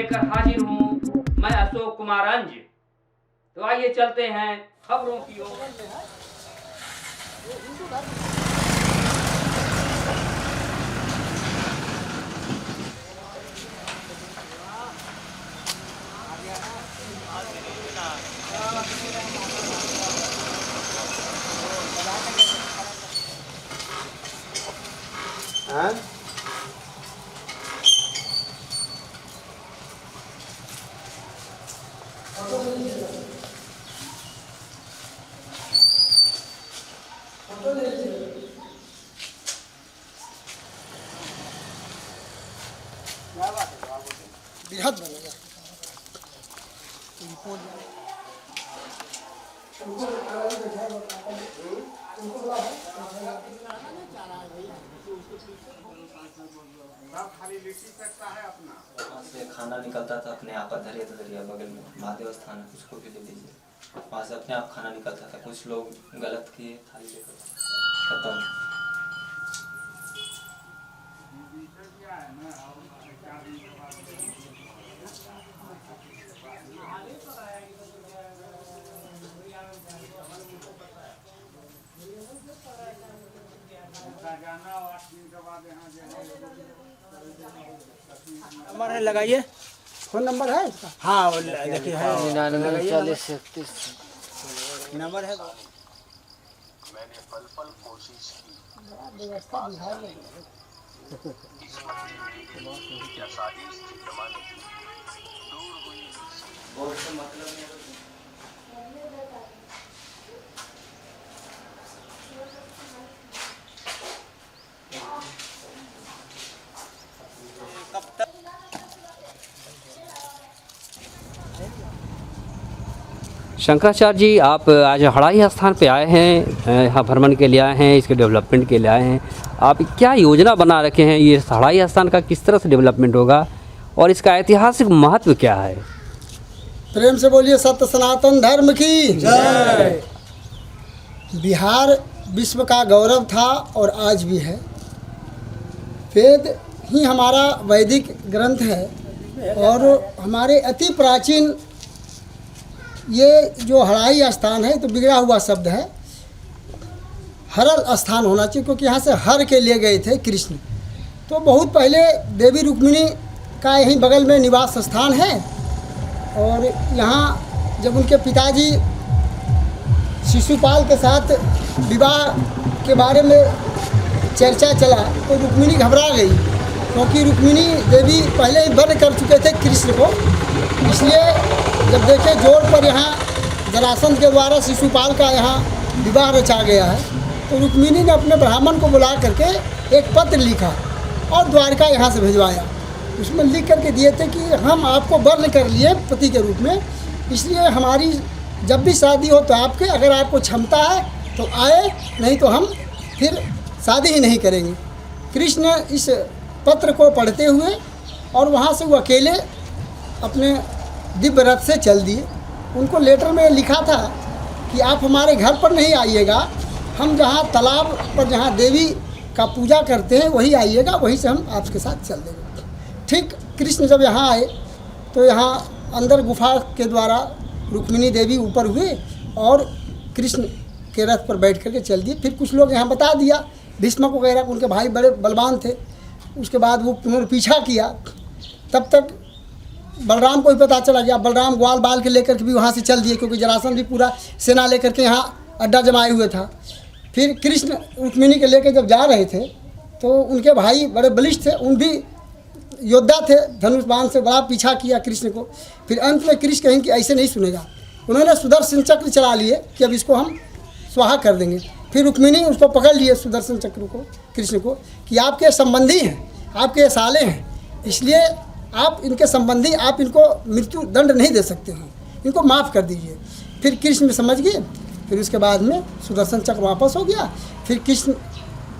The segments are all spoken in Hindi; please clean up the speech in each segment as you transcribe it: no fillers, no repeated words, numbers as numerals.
लेकर हाजिर हूँ मैं अशोक कुमार अंज। तो आइए चलते हैं खबरों की ओर। बृहद बनेगा। वहाँ से खाना निकलता था अपने आप धरिया धरिया बगल में महादेव स्थान है, उसको भी ले लीजिए। वहाँ से अपने आप खाना निकलता था। कुछ लोग गलत किए, थाली लेकर खत्म। नंबर है, लगाइए। फोन नंबर है इसका? हाँ वो देखिए है 994031 नंबर है। मैंने पल पल कोशिश की व्यवस्था बिहार में या साजिश थी जमाने की दूर हुई बहुत से मतलब नहीं है। शंकराचार्य जी, आप आज हड़ाई स्थान पे आए हैं, यहाँ भ्रमण के लिए आए हैं, इसके डेवलपमेंट के लिए आए हैं। आप क्या योजना बना रखे हैं? ये हड़ाई स्थान का किस तरह से डेवलपमेंट होगा और इसका ऐतिहासिक महत्व क्या है? प्रेम से बोलिए सत्य सनातन धर्म की जय। बिहार विश्व का गौरव था और आज भी है। वेद ही हमारा वैदिक ग्रंथ है और हमारे अति प्राचीन ये जो हड़ाई स्थान है तो बिगड़ा हुआ शब्द है। हरल स्थान होना चाहिए, क्योंकि यहाँ से हर के लिए गए थे कृष्ण। तो बहुत पहले देवी रुक्मिणी का यहीं बगल में निवास स्थान है और यहाँ जब उनके पिताजी शिशुपाल के साथ विवाह के बारे में चर्चा चला तो रुक्मिणी घबरा गई, क्योंकि रुक्मिणी देवी पहले ही वर्ण कर चुके थे कृष्ण को। इसलिए जब देखे जोड़ पर यहाँ जरासंध के द्वारा शिशुपाल का यहाँ विवाह रचा गया है, तो रुक्मिणी ने अपने ब्राह्मण को बुला करके एक पत्र लिखा और द्वारका यहाँ से भिजवाया। उसमें लिख करके दिए थे कि हम आपको वर्ण कर लिए पति के रूप में, इसलिए हमारी जब भी शादी हो तो आपके, अगर आपको क्षमता है तो आए, नहीं तो हम फिर शादी ही नहीं करेंगे। कृष्ण इस पत्र को पढ़ते हुए और वहाँ से वो अकेले अपने दिव्य रथ से चल दिए। उनको लेटर में लिखा था कि आप हमारे घर पर नहीं आइएगा, हम जहाँ तालाब पर जहाँ देवी का पूजा करते हैं वहीं आइएगा, वहीं से हम आपके साथ चल देंगे। ठीक कृष्ण जब यहाँ आए तो यहाँ अंदर गुफा के द्वारा रुक्मिणी देवी ऊपर हुए और कृष्ण के रथ पर बैठ करके चल दिए। फिर कुछ लोग यहाँ बता दिया, भीष्मक वगैरह उनके भाई बड़े बलवान थे। उसके बाद वो उन्होंने पीछा किया, तब तक बलराम को भी पता चला गया। बलराम ग्वाल बाल के लेकर के भी वहाँ से चल दिए, क्योंकि जरासंध भी पूरा सेना लेकर के यहाँ अड्डा जमाए हुए था। फिर कृष्ण रुक्मिणी के लेकर जब जा रहे थे तो उनके भाई बड़े बलिष्ठ थे, उन भी योद्धा थे, धनुष बाण से बड़ा पीछा किया कृष्ण को। फिर अंत में कृष्ण कहें कि ऐसे नहीं सुनेगा, उन्होंने सुदर्शन चक्र चला लिए कि अब इसको हम स्वाहा कर देंगे। फिर रुक्मिणी उसको पकड़ लिए सुदर्शन चक्र को, कृष्ण को, कि आपके संबंधी हैं, आपके साले हैं, इसलिए आप इनके संबंधी, आप इनको मृत्यु दंड नहीं दे सकते हैं, इनको माफ़ कर दीजिए। फिर कृष्ण में समझ गए। फिर उसके बाद में सुदर्शन चक्र वापस हो गया। फिर कृष्ण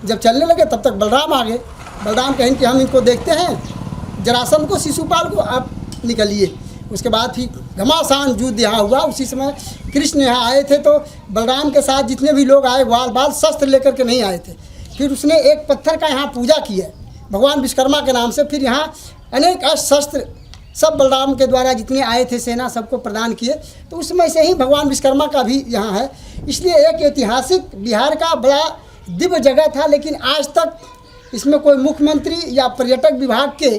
जब चलने लगे तब तक बलराम आ गए। बलराम कहें कि हम इनको देखते हैं, जरासंध को, शिशुपाल को आप निकलिए। उसके बाद फिर घमासान युद्ध यहाँ हुआ। उसी समय कृष्ण यहाँ आए थे तो बलराम के साथ जितने भी लोग आए ग्वाल बाल शस्त्र लेकर के नहीं आए थे। फिर उसने एक पत्थर का यहाँ पूजा की है भगवान विश्वकर्मा के नाम से। फिर यहाँ अनेक अस्त्र शस्त्र सब बलराम के द्वारा जितने आए थे सेना सबको प्रदान किए। तो उसमें से ही भगवान विश्वकर्मा का भी यहाँ है। इसलिए एक ऐतिहासिक बिहार का बड़ा दिव्य जगह था, लेकिन आज तक इसमें कोई मुख्यमंत्री या पर्यटक विभाग के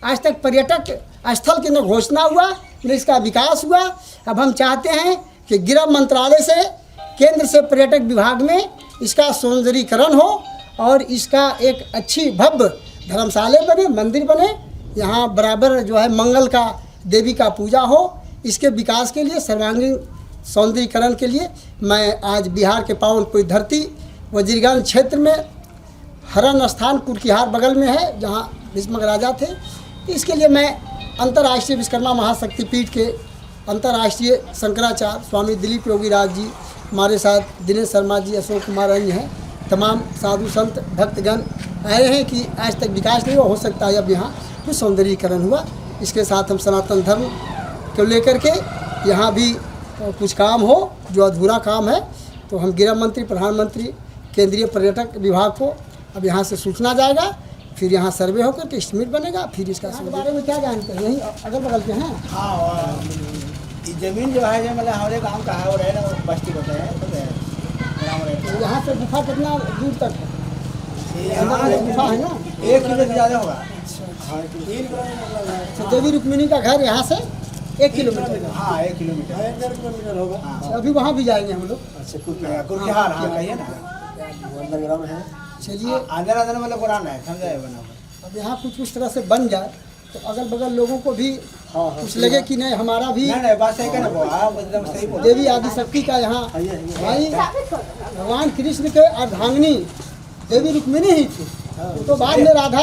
आज तक पर्यटक स्थल की न घोषणा हुआ न इसका विकास हुआ। अब हम चाहते हैं कि गृह मंत्रालय से केंद्र से पर्यटक विभाग में इसका सौंदर्यीकरण हो और इसका एक अच्छी भव्य धर्मशाला बने, मंदिर बने, यहाँ बराबर जो है मंगल का देवी का पूजा हो। इसके विकास के लिए सर्वांगीण सौंदर्यीकरण के लिए मैं आज बिहार के पावन पुण्य धरती वजीरगंज क्षेत्र में हरण स्थान कुरकिहार बगल में है जहाँ भीष्मक राजा थे, इसके लिए मैं अंतर्राष्ट्रीय विश्वकर्मा महाशक्तिपीठ के अंतर्राष्ट्रीय शंकराचार्य स्वामी दिलीप योगीराज जी, हमारे साथ दिनेश शर्मा जी, अशोक कुमार अन्य हैं, तमाम साधु संत भक्तगण आए हैं कि आज तक विकास नहीं हो सकता है, अब यहाँ कुछ सौंदर्यीकरण हुआ। इसके साथ हम सनातन धर्म को लेकर के यहाँ भी कुछ काम हो जो अधूरा काम है, तो हम गृह मंत्री, प्रधानमंत्री, केंद्रीय पर्यटक विभाग को अब यहाँ से सूचना जाएगा, फिर यहाँ सर्वे होकर के एस्टिमेट बनेगा, फिर इसका बारे में क्या जानते हैं? यहीं अगल बगल के हैं। हाँ, जमीन जो है जो मतलब हमारे गांव का है, वो रहे ना बस्ती होता है। तो यहाँ से गुफा कितना दूर तक है? यहाँ गुफा है ना, 1 किलो से ज़्यादा होगा। तो देवी रुक्मिणी का घर यहाँ से 1 किलोमीटर। हाँ, 1 किलोमीटर, 1.5 किलोमीटर होगा। अच्छा, अभी वहाँ भी जाएंगे हम लोग। कुरकिहार, हाँ कहिए ना, है। चलिए, अंदर मतलब कुरान है, समझा है बना। अब यहाँ कुछ उस तरह से बन जाए तो अगल बगल लोगों को भी कुछ लगे कि नहीं हमारा भी नहीं बात सही कहना वो, आप एकदम सही बोल। देवी आदि शक्ति का यहाँ भाई भगवान कृष्ण के अर्धांगिनी देवी रुक्मिणी ही थी। तो बाद में राधा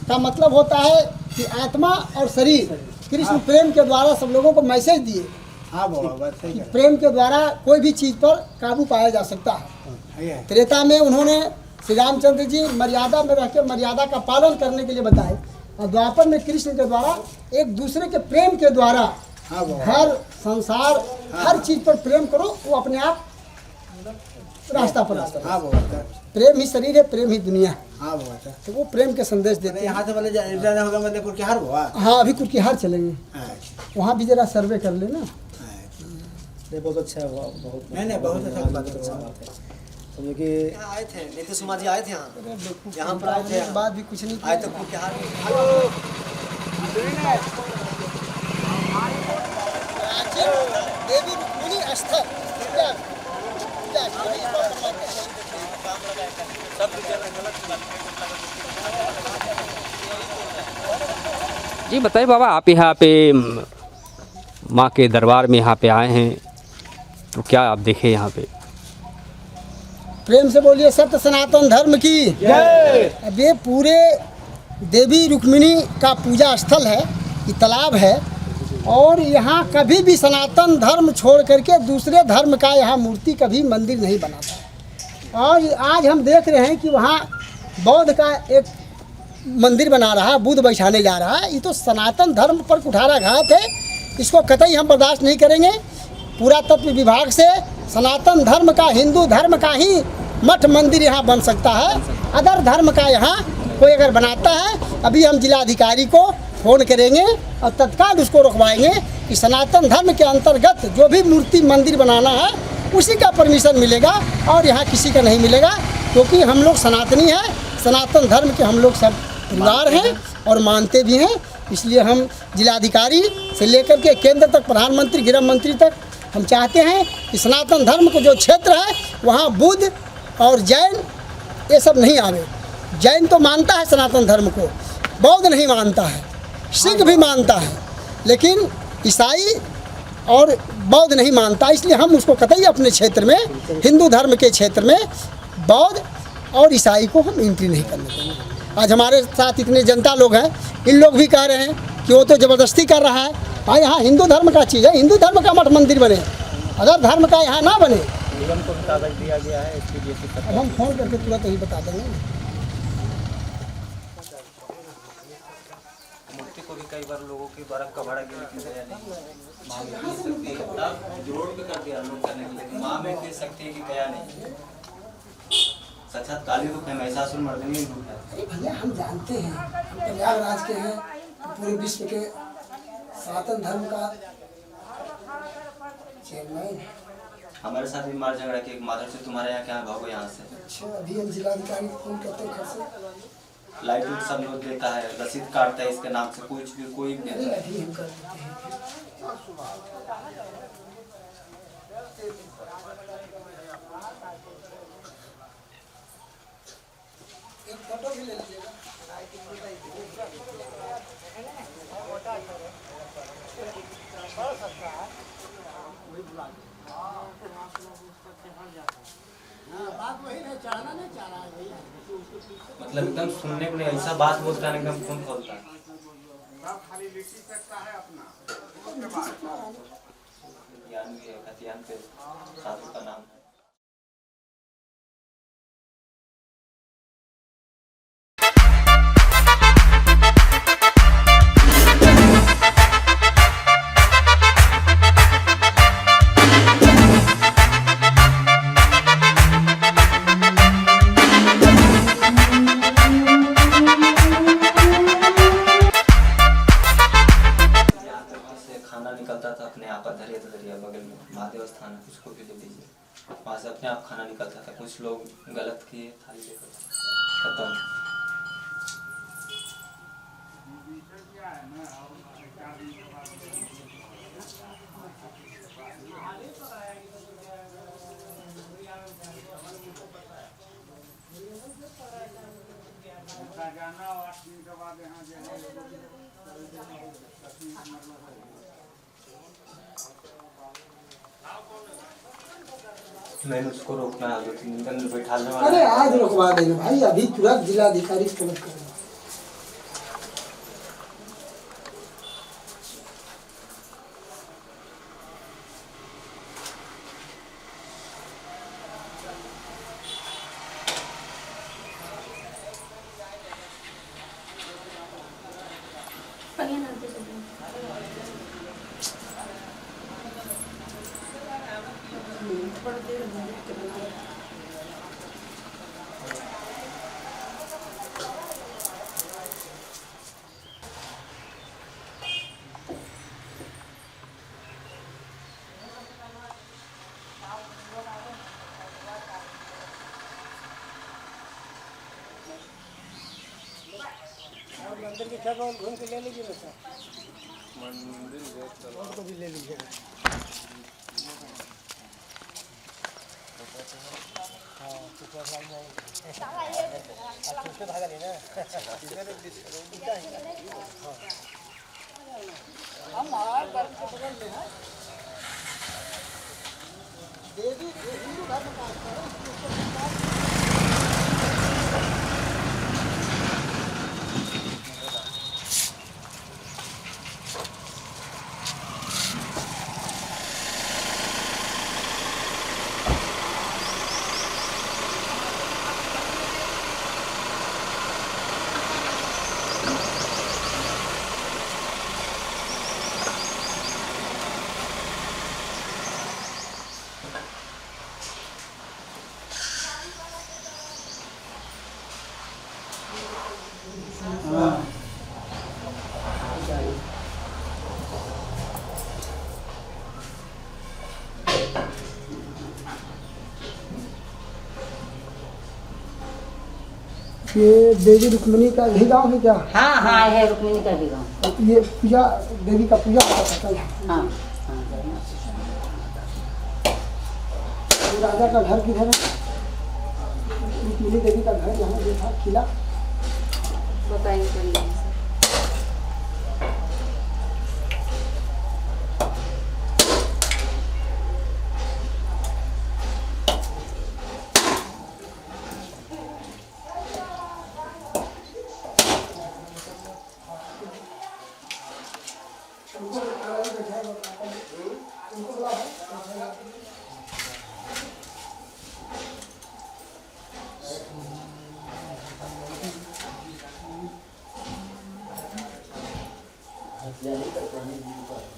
का मतलब होता है कि आत्मा और शरीर। कृष्ण प्रेम के द्वारा सब लोगों को मैसेज दिए। हाँ वो बात सही है। प्रेम के द्वारा कोई भी चीज़ पर काबू पाया जा सकता है। त्रेता में उन्होंने श्री रामचंद्र जी मर्यादा में रहकर मर्यादा का पालन करने के लिए बताए, और द्वापर में कृष्ण के द्वारा एक दूसरे के प्रेम के द्वारा घर संसार हर चीज़ पर प्रेम करो, वो अपने आप रास्ता पर आता है। प्रेम ही शरीर है, प्रेम ही दुनिया है। तो वो प्रेम के संदेश देते हैं। यहाँ से मतलब कुरकिहार हुआ। हाँ, अभी कुरकिहार चलेंगे, वहाँ भी जरा सर्वे कर लेना। बहुत अच्छा हुआ, बहुत नहीं बहुत अच्छा बात है। आए थे नीतीश कुमार जी आए थे यहाँ पर आए थे, बाद भी कुछ नहीं आए तो कुरकिहार देवी रुक्मिणी स्थल जी बताइए बाबा, आप यहाँ पे माँ के दरबार में यहाँ पे आए हैं, तो क्या आप देखे यहाँ पे? प्रेम से बोलिए सत्य सनातन धर्म की जय। अब ये पूरे देवी रुक्मिणी का पूजा स्थल है, ये तालाब है, और यहाँ कभी भी सनातन धर्म छोड़ करके दूसरे धर्म का यहाँ मूर्ति कभी मंदिर नहीं बनाता। और आज हम देख रहे हैं कि वहाँ बौद्ध का एक मंदिर बना रहा है, बुद्ध बैठाने जा रहा है। ये तो सनातन धर्म पर कुठाराघात है, इसको कतई हम बर्दाश्त नहीं करेंगे। पुरातत्व विभाग से सनातन धर्म का, हिंदू धर्म का ही मठ मंदिर यहाँ बन सकता है। अदर धर्म का यहाँ कोई अगर बनाता है, अभी हम जिलाधिकारी को फ़ोन करेंगे और तत्काल उसको रुकवाएंगे कि सनातन धर्म के अंतर्गत जो भी मूर्ति मंदिर बनाना है उसी का परमिशन मिलेगा और यहाँ किसी का नहीं मिलेगा, क्योंकि हम लोग सनातनी हैं, सनातन धर्म के हम लोग सब परिवार हैं और मानते भी हैं। इसलिए हम जिलाधिकारी से लेकर के केंद्र तक, प्रधानमंत्री, गृह मंत्री तक हम चाहते हैं कि सनातन धर्म को जो क्षेत्र है वहाँ बुद्ध और जैन ये सब नहीं आवे। जैन तो मानता है सनातन धर्म को, बौद्ध नहीं मानता है, सिख भी मानता है, लेकिन ईसाई और बौद्ध नहीं मानता। इसलिए हम उसको कतई अपने क्षेत्र में, हिंदू धर्म के क्षेत्र में बौद्ध और ईसाई को हम एंट्री नहीं करने देंगे। आज हमारे साथ इतने जनता लोग हैं, इन लोग भी कह रहे हैं कि वो तो ज़बरदस्ती कर रहा है। भाई यहाँ हिंदू धर्म का चीज़ है, हिंदू धर्म का मठ मंदिर बने, अदर धर्म का यहाँ ना बने। निगम को कागज दिया गया है, इसके लिए अब हम फ़ोन करके तुरंत ही बता देंगे। मूर्ति को भी कई बार लोगों के द्वारा कबाड़ा के लिखे गया नहीं, माँ में दे सकती है, तब जोड़ भी कर दिया लोग करने के लिए, माँ में दे सकती है कि गया नहीं। साक्षात काली रूप है, महिषासुर मर्दिनी रूप है। भैया हम जानते हैं, हम प्रयागराज के हैं, पूरे विश्व के सनातन धर्म का चेयरमैन। हमारे साथ भी मार झगड़ा कि माधव से तुम्हारे यहाँ क्या भागो यहाँ से। अच्छा, अभी हम जिलाधिकारी को फोन करते हैं घर से। लाइट उट सब लोग देता है, रसीद काटता है इसके नाम से, कुछ भी कोई भी अरे नहीं। अभी हम कर देते हैं। एक फोटो भी ले लीजिएगा। बात वही नहीं, चढ़ाना नहीं चाह रहा है भैया। मतलब एकदम सुनने को नहीं, ऐसा बात बोलता है एकदम खून खोलता है। ज्ञान भी है, खतियान पे साधु का नाम है। खाना निकलता था अपने आप दरिया बगल में महादेव स्थान है, उसको भी ले लीजिए। वहाँ से अपने आप खाना निकलता था, कुछ लोग गलत किए, थाली लेकर खत्म। मैंने उसको रोकना है, 2-3 दिन बैठाने वाला। अरे आज रुकवा देना भाई, अभी तुरंत जिलाधिकारी से तलब करेंगे। मंदिर की छत और घूम के ले लीजिए ना सर, मंदिर को भी ले लीजिएगा। हाँ तो भागा लेना देवी हिंदू धर्म का ये देवी रुक्मिणी का यही गाँव है क्या? हाँ हाँ है रुक्मिणी का भी गाँव। ये पूजा देवी का पूजा होता था। हाँ राजा का घर किधर है? रुक्मिणी देवी का घर यहाँ देखा किला बताएंगे।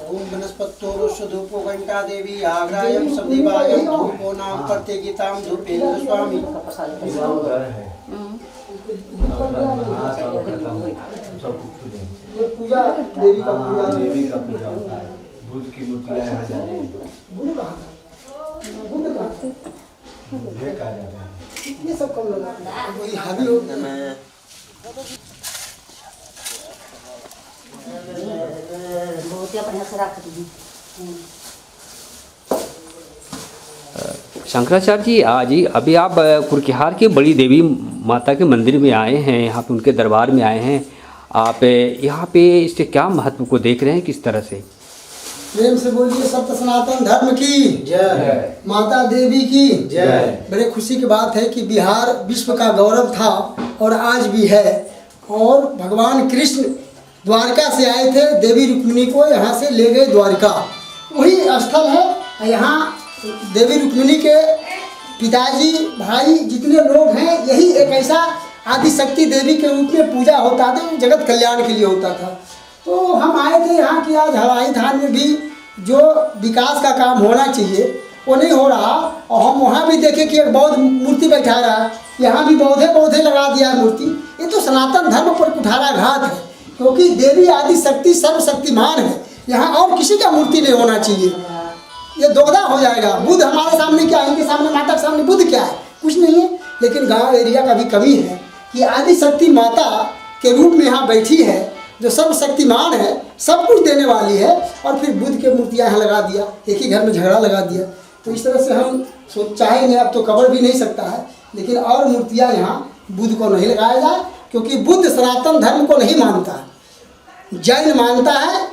ओम वनस्पत्योरुषधूपो घंटा देवी आग्रायम सदीवायम धूपो नाम प्रत्येगिताम धूपेन्द्र स्वामी। ये पूजा देवी का पूजा देवी का पूजा होता है। बुद्ध की मूर्तियाँ यहाँ जाती हैं। बुद्ध कहाँ था? बुद्ध कहाँ था? ये कहा जाता है। ये सब कम लगा वही हावी हो बहुत बढ़िया से रख दी। शंकराचार्य जी आज ही अभी आप कुरकिहार की बड़ी देवी माता के मंदिर में आए हैं, यहाँ पे उनके दरबार में आए हैं। आप यहाँ पे इसके क्या महत्व को देख रहे हैं, किस तरह से? प्रेम से बोलिए सत्य सनातन धर्म की जय। माता देवी की जय। बड़े खुशी की बात है कि बिहार विश्व का गौरव था और आज भी है। और भगवान कृष्ण द्वारका से आए थे, देवी रुक्मिणी को यहाँ से ले गए द्वारका, वही स्थल है। यहाँ देवी रुक्मिणी के पिताजी भाई जितने लोग हैं, यही एक ऐसा आदिशक्ति देवी के रूप में पूजा होता था, जगत कल्याण के लिए होता था। तो हम आए थे यहाँ की आज हवाई थान में भी जो विकास का काम होना चाहिए वो नहीं हो रहा। और हम वहाँ भी देखे कि एक बौद्ध मूर्ति बैठा रहा है, यहाँ भी बौद्धे लगा दिया है मूर्ति। ये तो सनातन धर्म पर कुठाराघात है, क्योंकि देवी आदिशक्ति सर्वशक्तिमान है। यहाँ और किसी का मूर्ति नहीं होना चाहिए, ये दोगला हो जाएगा। बुद्ध हमारे सामने क्या है, इनके सामने माता के सामने बुद्ध क्या है? कुछ नहीं है। लेकिन गांव एरिया का भी कमी है कि आदिशक्ति माता के रूप में यहाँ बैठी है, जो सर्वशक्तिमान है, सब कुछ देने वाली है, और फिर बुद्ध के मूर्तियाँ यहाँ लगा दिया, एक ही घर में झगड़ा लगा दिया। तो इस तरह से हम चाहेंगे, अब तो कवर भी नहीं सकता है, लेकिन और मूर्तियाँ यहाँ बुद्ध को नहीं लगाया जाए, क्योंकि बुद्ध सनातन धर्म को नहीं मानता है। जैन मानता है,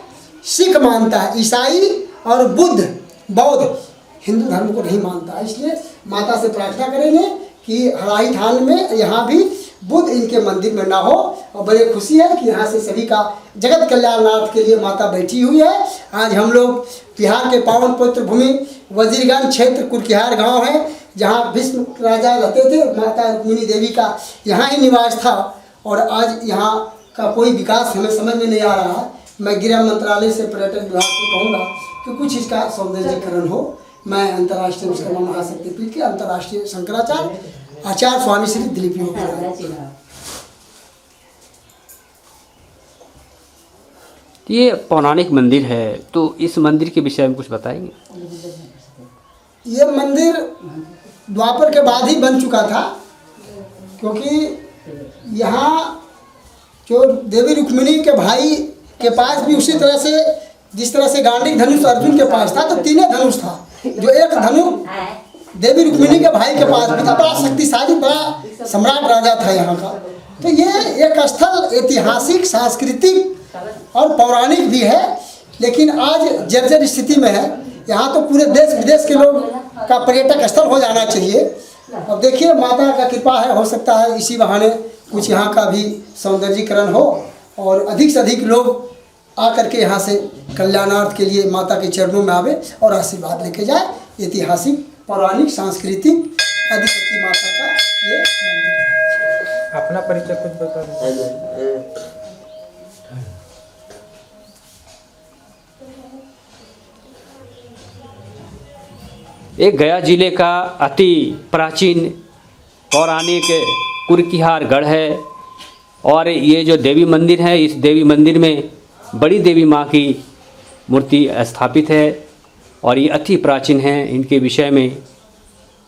सिख मानता है, ईसाई और बुद्ध बौद्ध हिंदू धर्म को नहीं मानता। इसलिए माता से प्रार्थना करेंगे कि हराही थान में यहाँ भी बुद्ध इनके मंदिर में ना हो। और बड़ी खुशी है कि यहाँ से सभी का जगत कल्याणार्थ के लिए माता बैठी हुई है। आज हम लोग बिहार के पावन पवित्र भूमि वजीरगंज क्षेत्र कुरकिहार गांव है, जहाँ भीष्म राजा रहते थे। माता रुक्मिणी देवी का यहाँ ही निवास था, और आज यहाँ का कोई विकास हमें समझ में नहीं आ रहा है। मैं गृह मंत्रालय से पर्यटन विभाग से कहूँगा कि कुछ इसका सौंदर्यीकरण हो। मैं अंतर्राष्ट्रीय विश्वकर्मा महाशक्तिपीठ के अंतर्राष्ट्रीय शंकराचार्य आचार्य स्वामी श्री दिलीप योगी। ये पौराणिक मंदिर है, तो इस मंदिर के विषय में कुछ बताएंगे? ये मंदिर द्वापर के बाद ही बन चुका था, क्योंकि यहाँ जो देवी रुक्मिणी के भाई के पास भी उसी तरह से, जिस तरह से गांडीव धनुष अर्जुन के पास था, तो तीनों धनुष था। जो एक धनुष देवी रुक्मिणी के भाई के पास भी था, बड़ा शक्तिशाली, बड़ा सम्राट राजा था यहाँ का। तो ये एक स्थल ऐतिहासिक, सांस्कृतिक और पौराणिक भी है, लेकिन आज जर्जर स्थिति में है। यहाँ तो पूरे देश विदेश के लोग का पर्यटक स्थल हो जाना चाहिए। अब देखिए, माता का कृपा है, हो सकता है इसी बहाने कुछ यहाँ का भी सौंदर्यीकरण हो और अधिक से अधिक लोग आकर के यहाँ से कल्याणार्थ के लिए माता के चरणों में आवे और आशीर्वाद लेके जाए। ऐतिहासिक, पौराणिक, सांस्कृतिक आदिशक्ति माता का ये मंदिर है। अपना परिचय कुछ बता दें। एक गया जिले का अति प्राचीन पौराणिक कुरकिहार गढ़ है, और ये जो देवी मंदिर है, इस देवी मंदिर में बड़ी देवी माँ की मूर्ति स्थापित है, और ये अति प्राचीन है। इनके विषय में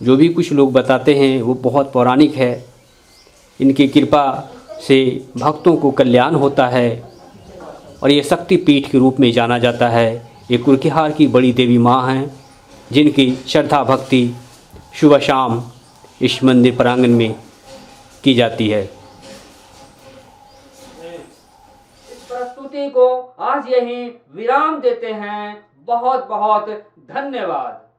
जो भी कुछ लोग बताते हैं वो बहुत पौराणिक है। इनकी कृपा से भक्तों को कल्याण होता है, और ये शक्ति पीठ के रूप में जाना जाता है। ये कुरकिहार की बड़ी देवी माँ हैं, जिनकी श्रद्धा भक्ति सुबह शाम इस मंदिर प्रांगण में की जाती है। इस प्रस्तुति को आज यहीं विराम देते हैं। बहुत बहुत धन्यवाद।